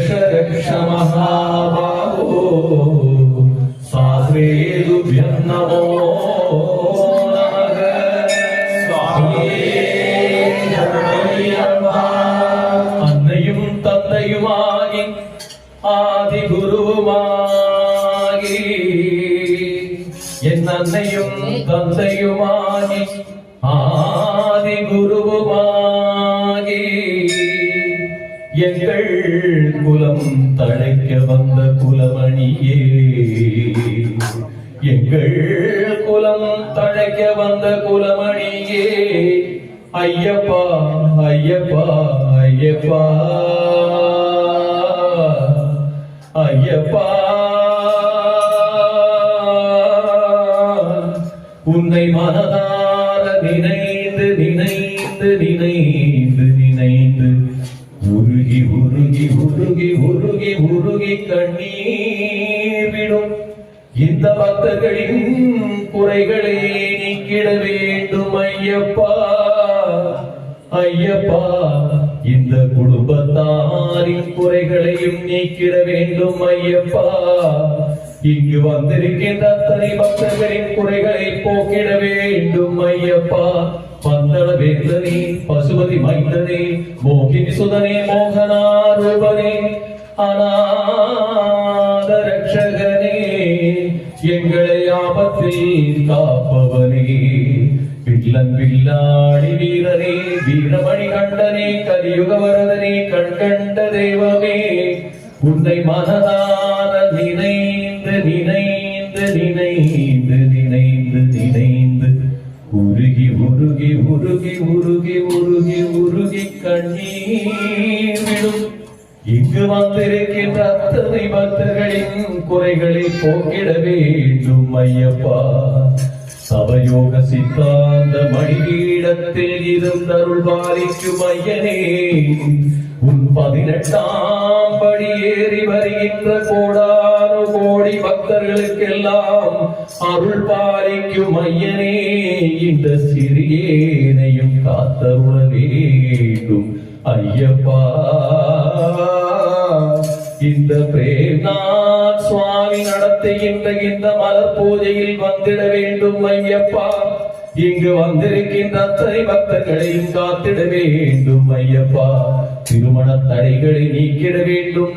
रक्ष रक्ष महाबाहो साधुभ्यं नमो அன்னையும் தந்தையுமாகி ஆதி குருவுமாகி என் அன்னையும் தந்தையுமாகி ஆதி குருவுமாகி எங்கள் குலம் தழைக்க வந்த குலமணியே எங்கள் குலம் தழைக்க வந்த குலமணியே ஐயப்பா ஐயப்பா ஐயப்பா ஐயப்பா உன்னை மனதார நினைந்து நினைந்து நினைந்து நினைந்து உருகி உருகி உருகி உருகி உருகி கண்ணீர் விடும் இந்த பக்தர்களின் குறைகளை நீக்கிட வேண்டும் ஐயப்பா ஐயப்பா இந்த குடும்பத்தாரின் குறைகளையும் நீக்கிட வேண்டும் ஐயப்பா இங்கு வந்திருக்கின்ற அத்தனை பக்தர்களின் குறைகளை போக்கிட வேண்டும் ஐயப்பா பந்தள வேந்தனே பசுபதி மைந்தனே மோகினி சுதனே மோகனாரூபனே அநாத ரட்சகனே எங்களை ஆபத்தில் காப்பவனே வில்லன் வில்லாடி வீரனே வீரமணி கண்டனே கலியுக வரதனே கண்கண்ட தெய்வமே உன்னை மனதார நினைந்து நினைந்து நினைந்து நினைந்து நினைந்து உருகி உருகி உருகி உருகி உருகி உருகி கண்ணீர் விடும் இங்கு வந்திருக்கின்ற அத்தனை பக்தர்களின் குறைகளை போக்கிட வேண்டும் ஐயப்பா சபயோக சித்தாந்த மணிபீடத்தில் இருந்தருள் பாலிக்கும் ஐயனே உன் 18ஆம் படி ஏறி வருகின்ற கோடானு கோடி பக்தர்களுக்கெல்லாம் அருள் பாலிக்கும் ஐயனே இந்த சிறியேனையும் காத்தருள வேண்டும் ஐயப்பா இந்த பிரேம்நாத் சுவாமி நடத்துகின்ற இந்த மலர் பூஜையில் வந்திட வேண்டும் ஐயப்பா இங்கு வந்திருக்கின்ற அத்தனை பக்தர்களையும் காத்திட வேண்டும் ஐயப்பா திருமண தடைகளை நீக்கிட வேண்டும்